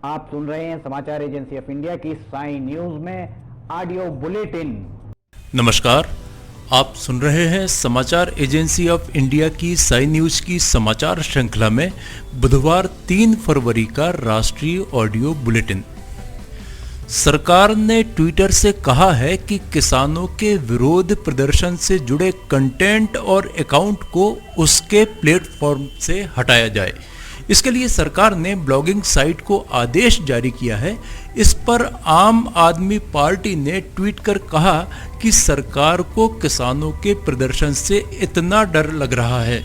आप सुन रहे हैं समाचार एजेंसी ऑफ इंडिया की साई न्यूज में ऑडियो बुलेटिन। नमस्कार, आप सुन रहे हैं समाचार एजेंसी ऑफ इंडिया की साई न्यूज की समाचार श्रृंखला में बुधवार 3 फरवरी का राष्ट्रीय ऑडियो बुलेटिन। सरकार ने ट्विटर से कहा है कि किसानों के विरोध प्रदर्शन से जुड़े कंटेंट और अकाउंट को उसके प्लेटफॉर्म से हटाया जाए। इसके लिए सरकार ने ब्लॉगिंग साइट को आदेश जारी किया है। इस पर आम आदमी पार्टी ने ट्वीट कर कहा कि सरकार को किसानों के प्रदर्शन से इतना डर लग रहा है।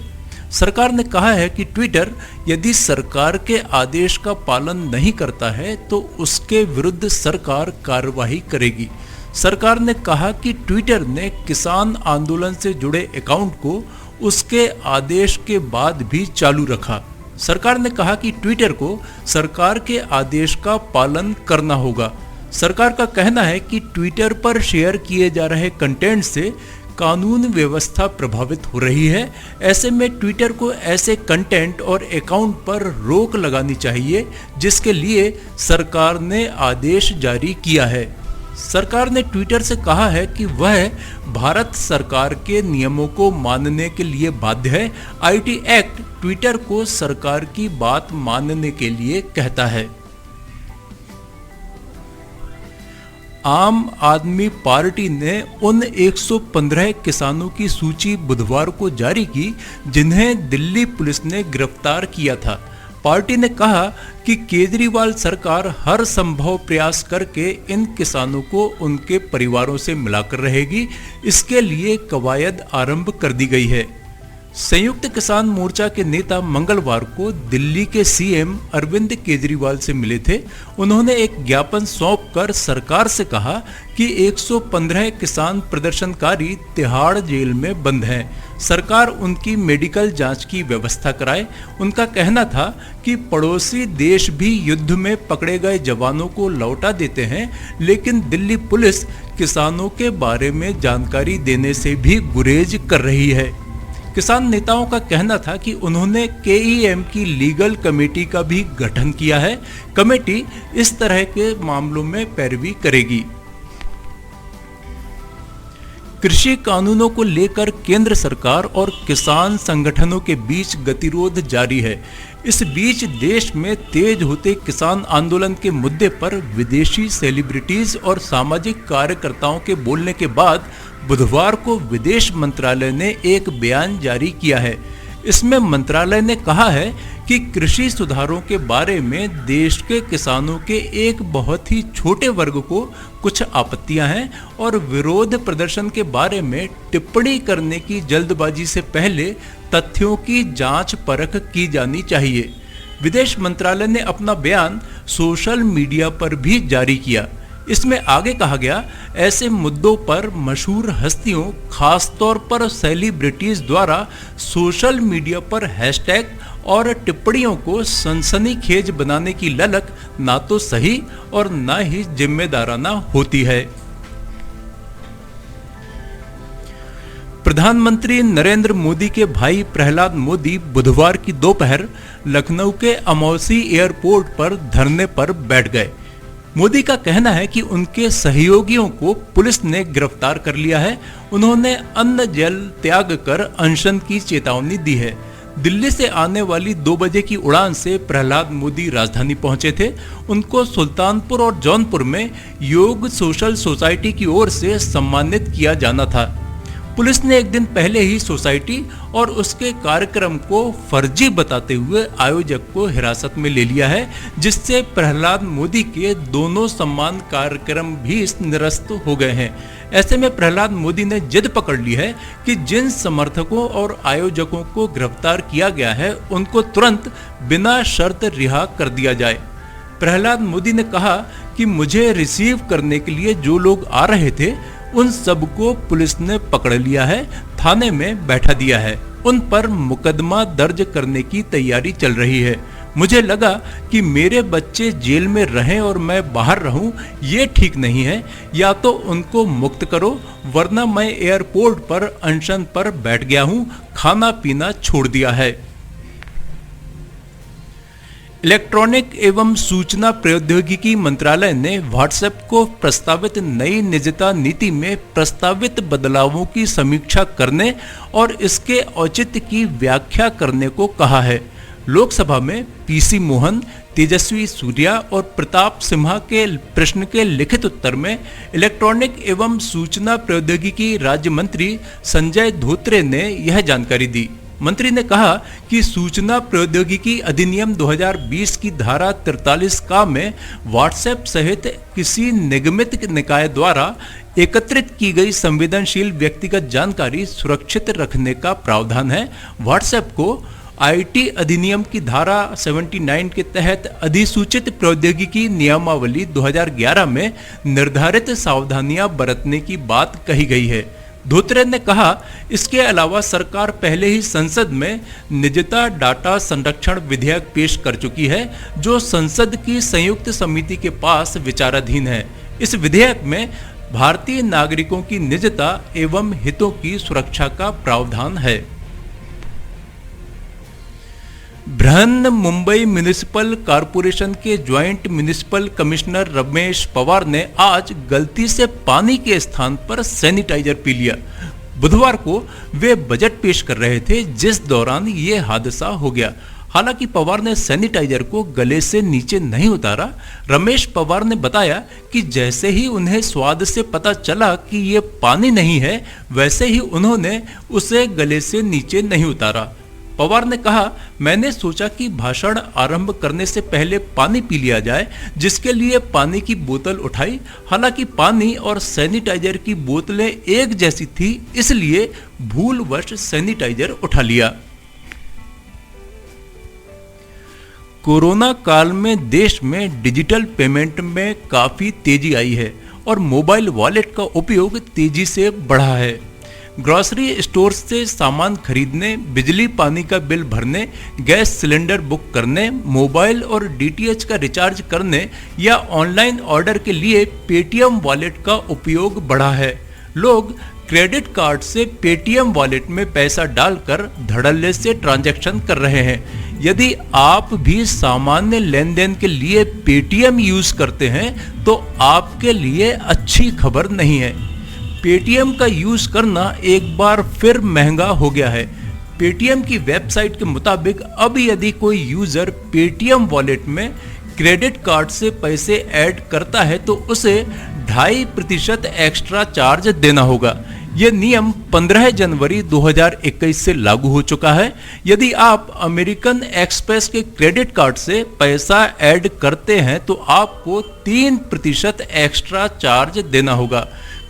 सरकार ने कहा है कि ट्विटर यदि सरकार के आदेश का पालन नहीं करता है तो उसके विरुद्ध सरकार कार्रवाई करेगी। सरकार ने कहा कि ट्विटर ने किसान आंदोलन से जुड़े अकाउंट को उसके आदेश के बाद भी चालू रखा। सरकार ने कहा कि ट्विटर को सरकार के आदेश का पालन करना होगा। सरकार का कहना है कि ट्विटर पर शेयर किए जा रहे कंटेंट से कानून व्यवस्था प्रभावित हो रही है। ऐसे में ट्विटर को ऐसे कंटेंट और अकाउंट पर रोक लगानी चाहिए जिसके लिए सरकार ने आदेश जारी किया है। सरकार ने ट्विटर से कहा है कि वह भारत सरकार के नियमों को मानने के लिए बाध्य है। आईटी एक्ट ट्विटर को सरकार की बात मानने के लिए कहता है। आम आदमी पार्टी ने उन 115 किसानों की सूची बुधवार को जारी की जिन्हें दिल्ली पुलिस ने गिरफ्तार किया था। पार्टी ने कहा कि केजरीवाल सरकार हर संभव प्रयास करके इन किसानों को उनके परिवारों से मिलाकर रहेगी। इसके लिए कवायद आरंभ कर दी गई है। संयुक्त किसान मोर्चा के नेता मंगलवार को दिल्ली के सीएम अरविंद केजरीवाल से मिले थे। उन्होंने एक ज्ञापन सौंपकर सरकार से कहा कि 115 किसान प्रदर्शनकारी तिहाड़ जेल में बंद हैं। सरकार उनकी मेडिकल जांच की व्यवस्था कराए। उनका कहना था कि पड़ोसी देश भी युद्ध में पकड़े गए जवानों को लौटा देते हैं, लेकिन दिल्ली पुलिस किसानों के बारे में जानकारी देने से भी गुरेज कर रही है। किसान नेताओं का कहना था कि उन्होंने केईएम की लीगल कमेटी का भी गठन किया है। कमेटी इस तरह के मामलों में पैरवी करेगी। कृषि कानूनों को लेकर केंद्र सरकार और किसान संगठनों के बीच गतिरोध जारी है। इस बीच देश में तेज होते किसान आंदोलन के मुद्दे पर विदेशी सेलिब्रिटीज और सामाजिक कार्यकर्ताओं के बोलने के बाद बुधवार को विदेश मंत्रालय ने एक बयान जारी किया है। इसमें मंत्रालय ने कहा है कि कृषि सुधारों के बारे में देश के किसानों के एक बहुत ही छोटे वर्ग को कुछ आपत्तियां हैं और विरोध प्रदर्शन के बारे में टिप्पणी करने की जल्दबाजी से पहले तथ्यों की जांच परख की जानी चाहिए। विदेश मंत्रालय ने अपना बयान सोशल मीडिया पर भी जारी किया। इसमें आगे कहा गया, ऐसे मुद्दों पर मशहूर हस्तियों, खासतौर पर सेलिब्रिटीज द्वारा सोशल मीडिया पर हैशटैग और टिप्पणियों को सनसनीखेज बनाने की ललक ना तो सही और ना ही जिम्मेदाराना होती है। प्रधानमंत्री नरेंद्र मोदी के भाई प्रहलाद मोदी बुधवार की दोपहर लखनऊ के अमौसी एयरपोर्ट पर धरने पर बैठ गए। मोदी का कहना है कि उनके सहयोगियों को पुलिस ने गिरफ्तार कर लिया है। उन्होंने अन्न जल त्याग कर अनशन की चेतावनी दी है। दिल्ली से आने वाली 2 बजे की उड़ान से प्रहलाद मोदी राजधानी पहुंचे थे। उनको सुल्तानपुर और जौनपुर में योग सोशल सोसाइटी की ओर से सम्मानित किया जाना था। पुलिस ने एक दिन पहले ही सोसाइटी और उसके कार्यक्रम को फर्जी बताते हुए आयोजक को हिरासत में ले लिया है, जिससे प्रहलाद मोदी के दोनों सम्मान कार्यक्रम भी निरस्त हो गए हैं। ऐसे में प्रहलाद मोदी ने जिद पकड़ ली है कि जिन समर्थकों और आयोजकों को गिरफ्तार किया गया है उनको तुरंत बिना शर्त रिहा कर दिया जाए। प्रहलाद मोदी ने कहा कि मुझे रिसीव करने के लिए जो लोग आ रहे थे उन सबको पुलिस ने पकड़ लिया है, थाने में बैठा दिया है। उन पर मुकदमा दर्ज करने की तैयारी चल रही है। मुझे लगा कि मेरे बच्चे जेल में रहें और मैं बाहर रहूं, ये ठीक नहीं है। या तो उनको मुक्त करो, वरना मैं एयरपोर्ट पर अनशन पर बैठ गया हूं, खाना पीना छोड़ दिया है। इलेक्ट्रॉनिक एवं सूचना प्रौद्योगिकी मंत्रालय ने व्हाट्सएप को प्रस्तावित नई निजता नीति में प्रस्तावित बदलावों की समीक्षा करने और इसके औचित्य की व्याख्या करने को कहा है। लोकसभा में पीसी मोहन, तेजस्वी सूर्या और प्रताप सिम्हा के प्रश्न के लिखित उत्तर में इलेक्ट्रॉनिक एवं सूचना प्रौद्योगिकी राज्य मंत्री संजय धोत्रे ने यह जानकारी दी। मंत्री ने कहा कि सूचना प्रौद्योगिकी अधिनियम 2020 की धारा 43 का में व्हाट्सएप सहित किसी निगमित निकाय द्वारा एकत्रित की गई संवेदनशील व्यक्तिगत जानकारी सुरक्षित रखने का प्रावधान है। व्हाट्सएप को आईटी अधिनियम की धारा 79 के तहत अधिसूचित प्रौद्योगिकी नियमावली 2011 में निर्धारित सावधानियां बरतने की बात कही गई है। धोत्रे ने कहा, इसके अलावा सरकार पहले ही संसद में निजता डाटा संरक्षण विधेयक पेश कर चुकी है, जो संसद की संयुक्त समिति के पास विचाराधीन है। इस विधेयक में भारतीय नागरिकों की निजता एवं हितों की सुरक्षा का प्रावधान है। बृहन मुंबई म्युनिसिपल कॉरपोरेशन के joint municipal commissioner Ramesh Pawar ने आज गलती से पानी के स्थान पर सैनिटाइजर पी लिया। बुधवार को वे बजट पेश कर रहे थे, जिस दौरान ये हादसा हो गया। हालांकि पवार ने सैनिटाइजर को गले से नीचे नहीं उतारा। रमेश पवार ने बताया कि जैसे ही उन्हें स्वाद से पता चला कि ये पानी नहीं है, वैसे ही उन्होंने उसे गले से नीचे नहीं उतारा। पवार ने कहा, मैंने सोचा कि भाषण आरंभ करने से पहले पानी पी लिया जाए, जिसके लिए पानी की बोतल उठाई। हालांकि पानी और सैनिटाइजर की बोतलें एक जैसी थी, इसलिए भूलवश सैनिटाइजर उठा लिया। कोरोना काल में देश में डिजिटल पेमेंट में काफी तेजी आई है और मोबाइल वॉलेट का उपयोग तेजी से बढ़ा है। ग्रोसरी स्टोर से सामान खरीदने, बिजली पानी का बिल भरने, गैस सिलेंडर बुक करने, मोबाइल और डीटीएच का रिचार्ज करने या ऑनलाइन ऑर्डर के लिए पेटीएम वॉलेट का उपयोग बढ़ा है। लोग क्रेडिट कार्ड से पेटीएम वॉलेट में पैसा डालकर धड़ल्ले से ट्रांजैक्शन कर रहे हैं। यदि आप भी सामान्य लेन देन के लिए पेटीएम यूज करते हैं तो आपके लिए अच्छी खबर नहीं है। पेटीएम का यूज करना एक बार फिर महंगा हो गया है। पेटीएम की वेबसाइट के मुताबिक अब यदि कोई यूजर पेटीएम वॉलेट में क्रेडिट कार्ड से पैसे ऐड करता है तो उसे 2.5% एक्स्ट्रा चार्ज देना होगा। यह नियम 15 जनवरी 2021 से लागू हो चुका है। यदि आप अमेरिकन एक्सप्रेस के क्रेडिट कार्ड से पैसा ऐड करते हैं तो आपको 3% एक्स्ट्रा चार्ज देना होगा।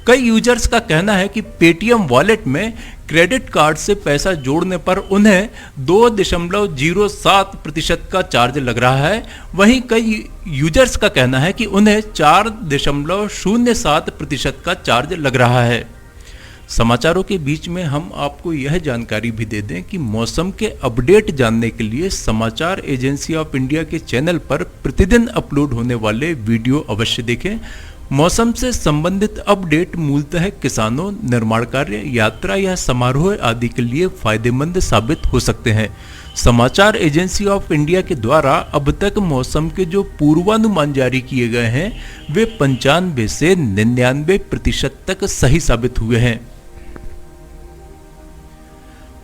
कई यूजर्स का कहना है कि पेटीएम वॉलेट में क्रेडिट कार्ड से पैसा जोड़ने पर उन्हें 2.07% का चार्ज लग रहा है। वहीं कई यूजर्स का कहना है कि उन्हें 4.07% का चार्ज लग रहा है। समाचारों के बीच में हम आपको यह जानकारी भी दे दें कि मौसम के अपडेट जानने के लिए समाचार एजेंसी ऑफ इंडिया के चैनल पर प्रतिदिन अपलोड होने वाले वीडियो अवश्य देखें। मौसम से संबंधित अपडेट मूलतः किसानों, निर्माण कार्य, यात्रा या समारोह आदि के लिए फायदेमंद साबित हो सकते हैं। समाचार एजेंसी ऑफ इंडिया के द्वारा अब तक मौसम के जो पूर्वानुमान जारी किए गए हैं वे 95 से 99% तक सही साबित हुए हैं।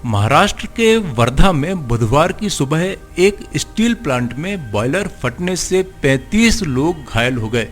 महाराष्ट्र के वर्धा में बुधवार की सुबह एक स्टील प्लांट में बॉयलर फटने से 35 लोग घायल हो गए।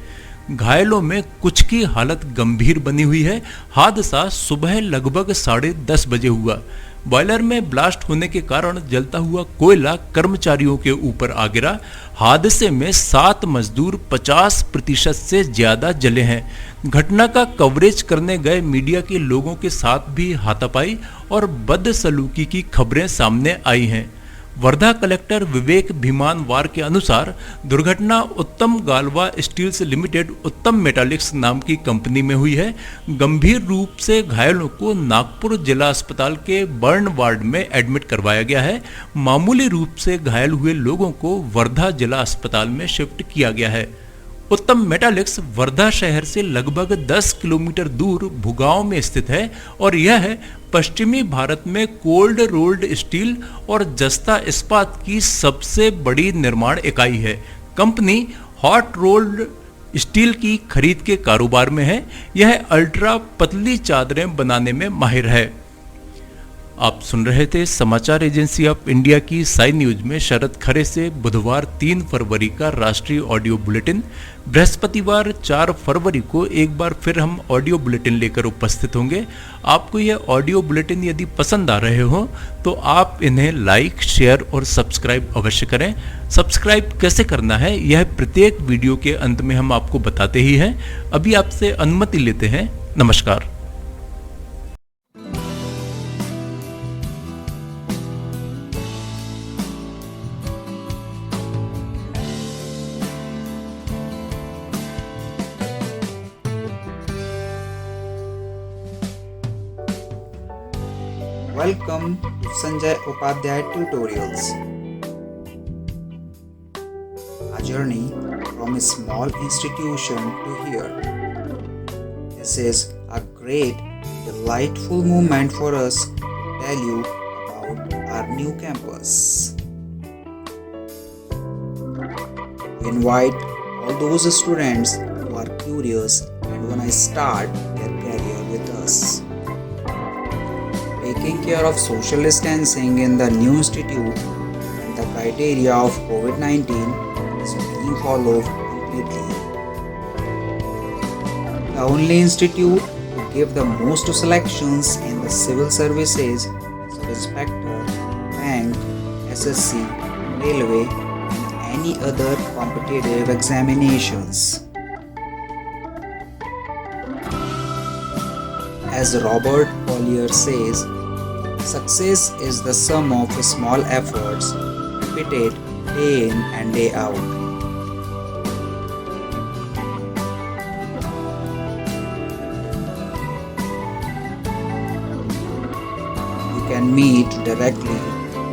घायलों में कुछ की हालत गंभीर बनी हुई है। हादसा सुबह लगभग 10:30 बजे हुआ। बॉयलर में ब्लास्ट होने के कारण जलता हुआ कोयला कर्मचारियों के ऊपर आ गिरा। हादसे में 7 मजदूर 50% से ज्यादा जले हैं। घटना का कवरेज करने गए मीडिया के लोगों के साथ भी हाथापाई और बदसलूकी की खबरें सामने आई हैं। वर्धा कलेक्टर विवेक भीमानवार के अनुसार दुर्घटना उत्तम गालवा स्टील्स लिमिटेड उत्तम मेटालिक्स नाम की कंपनी में हुई है। गंभीर रूप से घायलों को नागपुर जिला अस्पताल के बर्न वार्ड में एडमिट करवाया गया है। मामूली रूप से घायल हुए लोगों को वर्धा जिला अस्पताल में शिफ्ट किया गया है। उत्तम मेटालिक्स वर्धा शहर से लगभग 10 किलोमीटर दूर भुगांव में स्थित है और यह पश्चिमी भारत में कोल्ड रोल्ड स्टील और जस्ता इस्पात की सबसे बड़ी निर्माण इकाई है। कंपनी हॉट रोल्ड स्टील की खरीद के कारोबार में है। यह अल्ट्रा पतली चादरें बनाने में माहिर है। आप सुन रहे थे समाचार एजेंसी ऑफ इंडिया की साई न्यूज में शरद खरे से बुधवार 3 फरवरी का राष्ट्रीय ऑडियो बुलेटिन। बृहस्पतिवार 4 फरवरी को एक बार फिर हम ऑडियो बुलेटिन लेकर उपस्थित होंगे। आपको यह ऑडियो बुलेटिन यदि पसंद आ रहे हो तो आप इन्हें लाइक, शेयर और सब्सक्राइब अवश्य करें। सब्सक्राइब कैसे करना है यह प्रत्येक वीडियो के अंत में हम आपको बताते ही हैं। अभी आपसे अनुमति लेते हैं। नमस्कार। Welcome to Sanjay Upadhyay Tutorials. A journey from a small institution to here. This is a great, delightful moment for us to tell you about our new campus. We invite all those students who are curious and want to start their career with us. Taking care of social distancing in the new institute and the criteria of COVID-19 is being followed completely. The only institute to give the most selections in the civil services, sub-inspector, bank, SSC, railway and any other competitive examinations. As Robert Collier says, success is the sum of small efforts repeated day in and day out. You can meet directly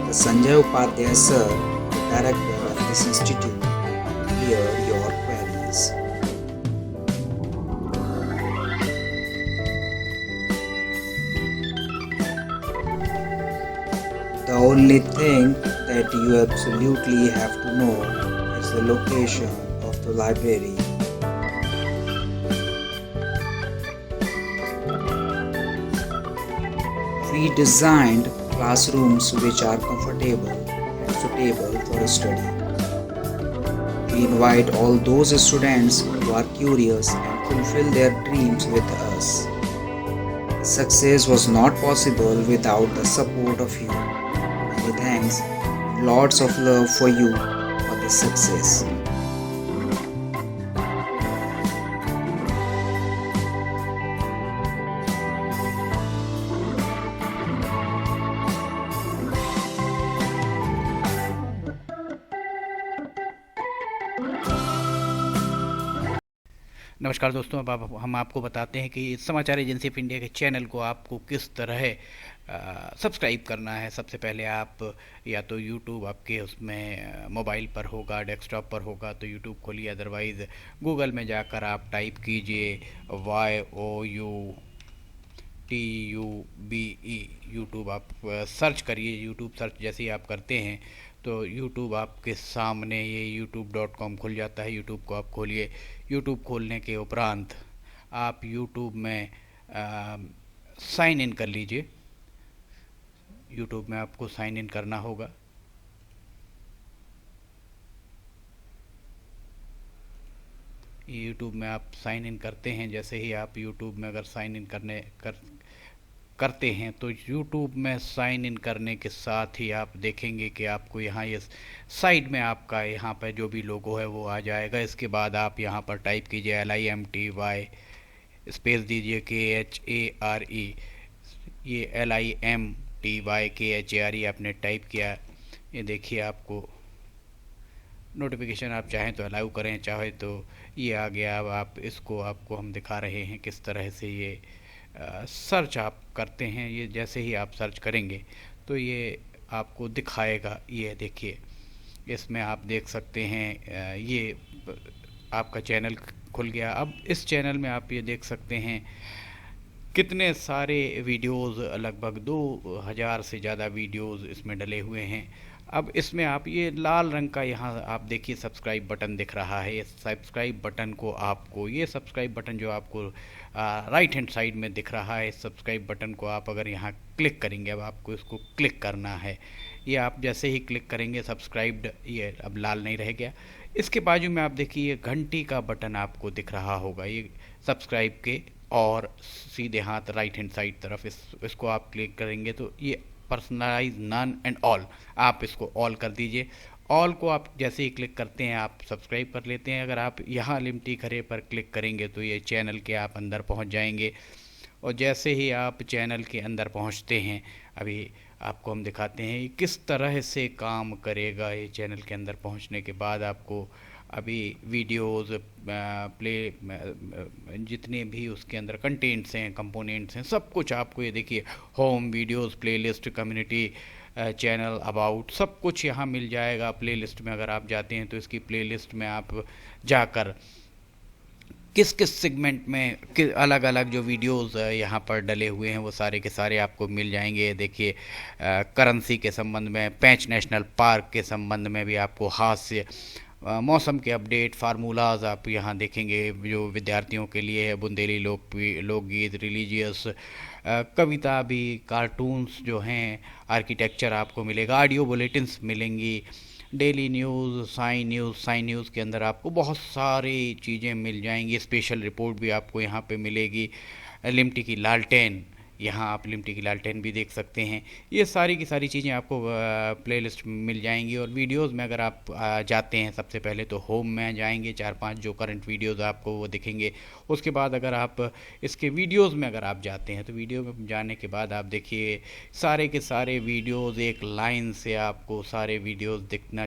the Sanjay Upadhyay sir, the director of this institute, to clear your queries. The only thing that you absolutely have to know is the location of the library. We designed classrooms which are comfortable and suitable for study. We invite all those students who are curious and fulfill their dreams with us. Success was not possible without the support of you. Many thanks and lots of love for you for this success. नमस्कार दोस्तों, अब हम आपको बताते हैं कि समाचार agency of India के चैनल को आपको किस तरह सब्सक्राइब करना है। सबसे पहले आप या तो यूट्यूब आपके उसमें मोबाइल पर होगा, डेस्कटॉप पर होगा तो यूट्यूब खोलिए, अदरवाइज़ गूगल में जाकर आप टाइप कीजिए YOUTUBE यूट्यूब। आप सर्च करिए। यूट्यूब सर्च जैसे ही आप करते हैं तो यूट्यूब आपके सामने ये youtube.com खुल जाता है। यूट्यूब को आप खोलिए। यूट्यूब खोलने के उपरांत आप यूट्यूब में साइन इन कर लीजिए। यूट्यूब में आपको साइन इन करना होगा। यूट्यूब में आप साइन इन करते हैं, जैसे ही आप यूट्यूब में अगर साइन इन करते हैं तो यूट्यूब में साइन इन करने के साथ ही आप देखेंगे कि आपको यहाँ ये साइड में आपका यहाँ पर जो भी लोगो है वो आ जाएगा। इसके बाद आप यहाँ पर टाइप कीजिए LIMTY, स्पेस दीजिए KHARE, ये LIMTY KHARE आपने टाइप किया। ये देखिए आपको नोटिफिकेशन आप चाहें तो अलाउ करें, चाहे तो ये आ गया। अब आप इसको आपको हम दिखा रहे हैं किस तरह से ये सर्च आप करते हैं। ये जैसे ही आप सर्च करेंगे तो ये आपको दिखाएगा। ये देखिए, इसमें आप देख सकते हैं ये आपका चैनल खुल गया। अब इस चैनल में आप ये देख सकते हैं कितने सारे वीडियोस, लगभग 2000 से ज़्यादा वीडियोस इसमें डले हुए हैं। अब इसमें आप ये लाल रंग का यहाँ आप देखिए सब्सक्राइब बटन दिख रहा है। इस सब्सक्राइब बटन को आपको, ये सब्सक्राइब बटन जो आपको राइट हैंड साइड में दिख रहा है, इस सब्सक्राइब बटन को आप अगर यहाँ क्लिक करेंगे, अब आपको इसको क्लिक करना है। ये आप जैसे ही क्लिक करेंगे सब्सक्राइब्ड, ये अब लाल नहीं रह गया। इसके बाजू में आप देखिए घंटी का बटन आपको दिख रहा होगा, ये सब्सक्राइब के और सीधे हाथ राइट हैंड साइड तरफ इसको आप क्लिक करेंगे तो ये पर्सनलाइज, नन एंड ऑल, आप इसको ऑल कर दीजिए। ऑल को आप जैसे ही क्लिक करते हैं आप सब्सक्राइब कर लेते हैं। अगर आप यहाँ लिमटी खरे पर क्लिक करेंगे तो ये चैनल के आप अंदर पहुँच जाएंगे। और जैसे ही आप चैनल के अंदर पहुँचते हैं, अभी आपको हम दिखाते हैं किस तरह से काम करेगा ये चैनल के अंदर पहुँचने के बाद। आपको अभी वीडियोस प्ले जितने भी उसके अंदर कंटेंट्स हैं, कंपोनेंट्स हैं, सब कुछ आपको ये देखिए home, videos, playlist, community, channel, about, सब कुछ यहाँ मिल जाएगा। प्लेलिस्ट में अगर आप जाते हैं तो इसकी प्लेलिस्ट में आप जाकर किस किस सेगमेंट में अलग अलग जो वीडियोस यहाँ पर डले हुए हैं वो सारे के सारे आपको मिल जाएंगे। देखिए करेंसी के संबंध में, पेंच नेशनल पार्क के संबंध में भी आपको, हास्य, मौसम के अपडेट, फार्मूलाज आप यहाँ देखेंगे जो विद्यार्थियों के लिए है, बुंदेली लोकगीत, रिलीजियस, कविता भी, कार्टून्स जो हैं, आर्किटेक्चर आपको मिलेगा, ऑडियो बुलेटिन्स मिलेंगी, डेली न्यूज़, साइन न्यूज़ के अंदर आपको बहुत सारी चीज़ें मिल जाएंगी। स्पेशल रिपोर्ट भी आपको यहाँ पे मिलेगी। लिमटी की लालटेन, यहाँ आप लिमटी की लालटेन भी देख सकते हैं। ये सारी की सारी चीज़ें आपको प्लेलिस्ट में मिल जाएंगी। और वीडियोस में अगर आप जाते हैं, सबसे पहले तो होम में जाएंगे, 4-5 जो करंट वीडियोस आपको वो दिखेंगे। उसके बाद अगर आप इसके वीडियोस में अगर आप जाते हैं तो वीडियो में जाने के बाद आप देखिए सारे के सारे वीडियोस एक लाइन से आपको सारे वीडियोस दिखना